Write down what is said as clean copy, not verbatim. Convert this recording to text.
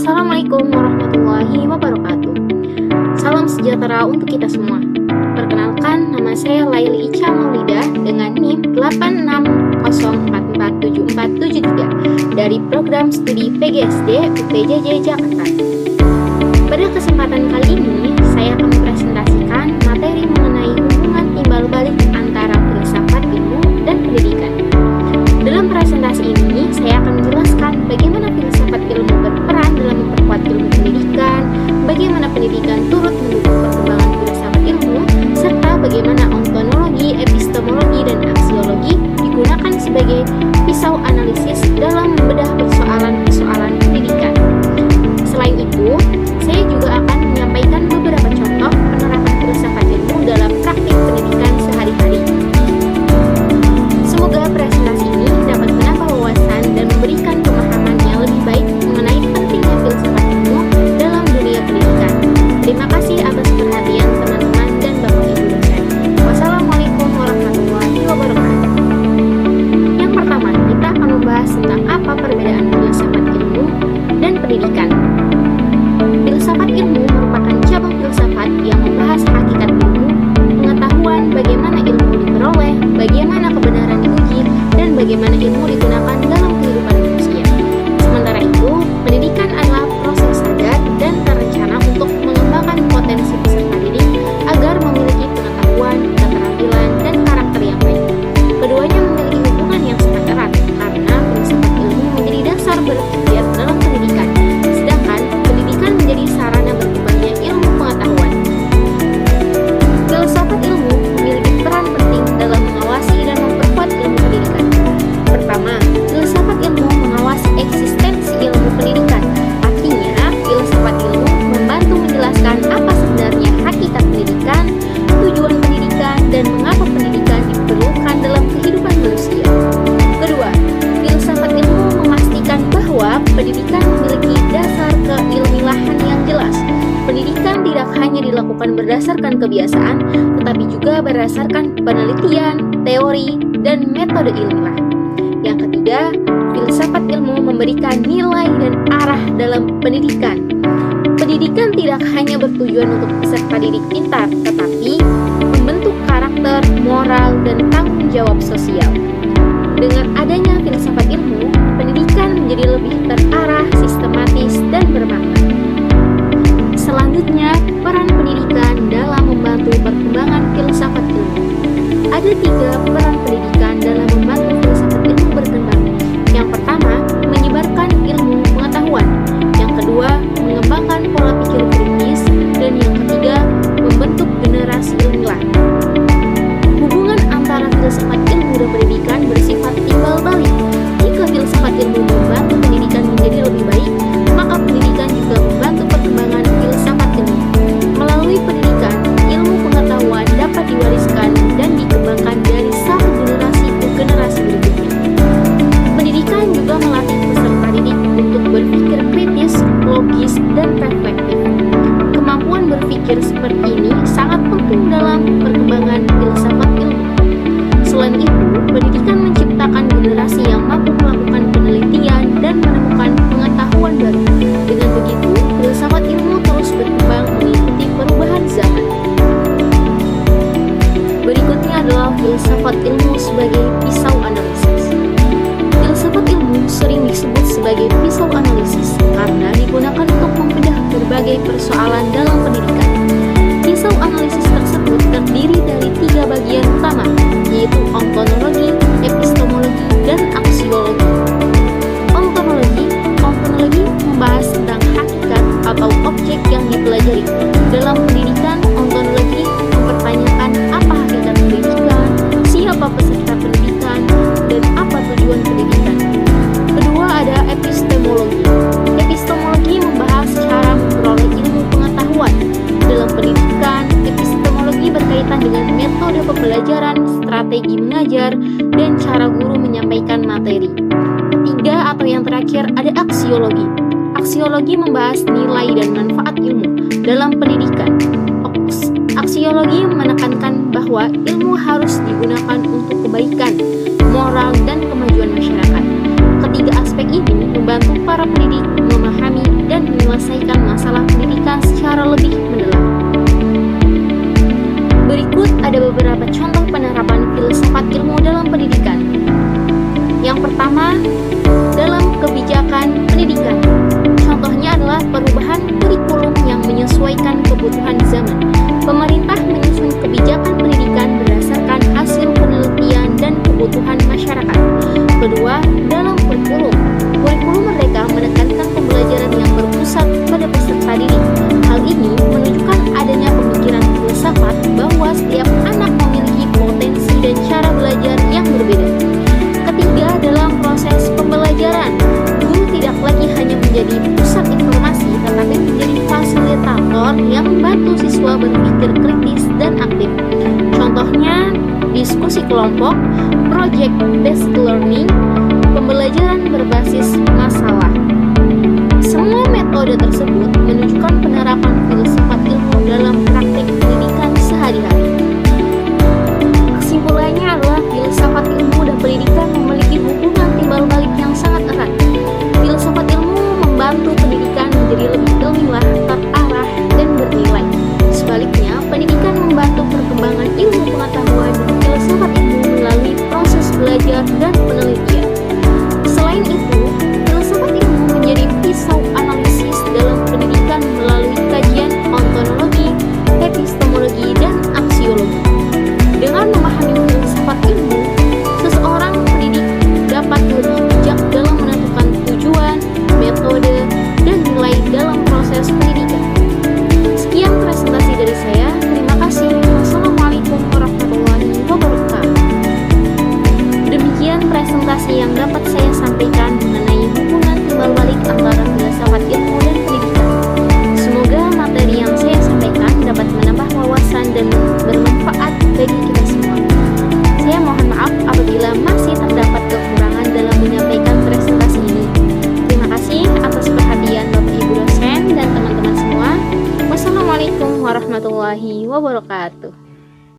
Assalamualaikum warahmatullahi wabarakatuh. Salam sejahtera untuk kita semua. Perkenalkan, nama saya Laili Ica Maulida dengan NIM 86044743 dari program studi PGSD UPJJ Jakarta. Pada kesempatan kali ini, saya akan mempresentasikan materi mengenai hubungan timbal balik antara filsafat ilmu dan pendidikan. Dalam presentasi ini, saya akan menjelaskan bagaimana filsafat ilmu berperan dalam memperkuat ilmu pendidikan, bagaimana pendidikan turut mendukung perkembangan filsafat ilmu, serta bagaimana ontologi, epistemologi, dan aksiologi digunakan sebagai pisau analisis dalam membedah persoalan-persoalan pendidikan. Selain itu, saya juga akan menyampaikan beberapa contoh penerapan filsafat ilmu dalam praktik pendidikan sehari-hari. Semoga presentasi ini dapat menambah wawasan dan memberikan pemahaman yang lebih baik mengenai pentingnya filsafat ilmu dalam dunia pendidikan. Terima kasih atas perhatian teman-teman dan Bapak Ibu dosen. Wassalamualaikum warahmatullahi wabarakatuh. Yang pertama, kita akan membahas tentang apa perbedaan filsafat ilmu dan pendidikan. Filsafat ilmu merupakan cabang filsafat yang membahas hakikat ilmu, pengetahuan bagaimana ilmu diperoleh, bagaimana kebenaran diuji, dan bagaimana ilmu digunakan dalam kehidupan manusia. Sementara itu, pendidikan adalah proses sadar dan terencana untuk mengembangkan potensi peserta didik agar memiliki pengetahuan, keterampilan, dan karakter yang baik. Keduanya memiliki hubungan yang sangat erat karena filsafat ilmu menjadi dasar berpikir dalam pendidikan, sedangkan pendidikan menjadi sarana berkembangnya ilmu pengetahuan. Filsafat ilmu memiliki peran penting dalam mengawasi dan memperkuat ilmu pendidikan. Pertama, filsafat ilmu mengawasi eksistensi ilmu pendidikan. Artinya, filsafat ilmu membantu menjelaskan apa sebenarnya hakikat pendidikan, tujuan pendidikan, dan mengapa pendidikan diperlukan dalam kehidupan manusia. Kedua, filsafat ilmu memastikan bahwa pendidikan memiliki dasar keilmiahan yang jelas. Pendidikan tidak hanya dilakukan berdasarkan kebiasaan, tetapi juga berdasarkan penelitian, teori, dan metode ilmiah. Yang ketiga, filsafat ilmu memberikan nilai dan arah dalam pendidikan. Pendidikan tidak hanya bertujuan untuk peserta didik pintar, tetapi membentuk karakter, moral, dan tanggung jawab sosial. Dengan adanya filsafat ilmu, pendidikan menjadi lebih terarah, sistematis, dan bermakna. Selanjutnya, peran pendidikan dalam membantu perkembangan filsafat ilmu. Ada 3 peran pendidikan dalam membantu filsafat ilmu berkembang. Yang pertama, menyebarkan ilmu pengetahuan. Yang kedua, mengembangkan pola pikir kritis. Dan yang ketiga, membentuk generasi ilmiah. Hubungan antara filsafat ilmu dan pendidikan bersifat timbal balik. Jika filsafat ilmu membantu pendidikan menjadi lebih baik, maka pendidikan juga membantu perkembangan filsafat ilmu. Melalui pendidikan, ilmu pengetahuan dapat diwariskan dan dikembangkan dari satu generasi ke generasi berikutnya. Pendidikan juga melatih peserta didik untuk berpikir kritis, logis, dan reflektif. Kemampuan berpikir seperti ini sangat penting dalam perkembangan filsafat ilmu. Selain itu, pendidikan menciptakan generasi yang mampu melakukan penelitian dan menemukan pengetahuan baru. Dengan begitu, filsafat ilmu terus berkembang mengikuti perubahan zaman. Berikutnya adalah filsafat ilmu sebagai pisau analisis. Filsafat ilmu sering disebut sebagai pisau analisis karena digunakan untuk membedah berbagai persoalan dalam pendidikan. Pisau analisis tersebut terdiri dari 3 bagian utama, yaitu ontologi, epistemologi, dan aksiologi. Ontologi membahas tentang hakikat atau objek yang dipelajari. Dalam pendidikan, ontologi mempertanyakan apa hakikat pendidikan, siapa peserta pendidikan, dan apa tujuan pendidikan. Kedua, ada epistemologi. Epistemologi membahas cara memperoleh ilmu pengetahuan. Dalam pendidikan, epistemologi berkaitan dengan metode pembelajaran, strategi mengajar, dan cara guru menyampaikan materi. Ketiga atau yang terakhir ada aksiologi. Aksiologi membahas nilai dan manfaat ilmu dalam pendidikan. Aksiologi menekankan bahwa ilmu harus digunakan untuk kebaikan, moral, dan kemajuan masyarakat. Ketiga aspek ini membantu para pendidik memahami dan menyelesaikan masalah pendidikan secara lebih mendalam. Berikut ada beberapa contoh penerapan filsafat ilmu dalam pendidikan. Yang pertama, dalam kebijakan pendidikan. Contohnya adalah perubahan kurikulum yang menyesuaikan kebutuhan zaman. Pemerintah menyusun kebijakan pendidikan berdasarkan hasil penelitian dan kebutuhan masyarakat. Kedua, dalam kurikulum. Kurikulum mereka menekankan pembelajaran yang berpusat pada peserta didik. Hal ini menunjukkan adanya pemikiran filsafat bahwa setiap anak memiliki potensi dan cara belajar yang berbeda. Ketiga, dalam proses pembelajaran, guru tidak lagi hanya menjadi pusat informasi, tetapi menjadi fasilitator yang membantu siswa berpikir kritis dan aktif. Contohnya, diskusi kelompok, project-based learning, pembelajaran berbasis masalah. Semua metode tersebut menunjukkan penerapan filsafat ilmu dalam praktik pendidikan sehari-hari. Kesimpulannya adalah filsafat ilmu dan pendidikan memiliki hubungan timbal balik yang sangat erat. Filsafat ilmu membantu pendidikan menjadi lebih ilmiah, terarah, dan bernilai. Sebaliknya, pendidikan membantu perkembangan ilmu pengetahuan dan filsafat ilmu melalui proses belajar dan penelitian. Selain itu, filsafat ilmu menjadi pisau analisis dalam pendidikan melalui kajian ontologi, epistemologi, dan aksiologi. Dengan memahami filsafat ilmu, seseorang pendidik dapat lebih bijak dalam menentukan tujuan, metode, dan nilai dalam proses pendidikan. Sekian presentasi dari saya. Terima kasih. Wassalamualaikum warahmatullahi wabarakatuh. Demikian presentasi yang dapat saya sampaikan mengenai hubungan timbal balik antara filsafat ilmu dan pendidikan. Semoga materi yang saya sampaikan dapat menambah wawasan dan bermanfaat bagi kita semua. Saya mohon maaf apabila masih terdapat kekurangan dalam menyampaikan presentasi ini. Terima kasih atas perhatian Bapak Ibu dosen dan teman-teman semua. Wassalamualaikum warahmatullahi wabarakatuh.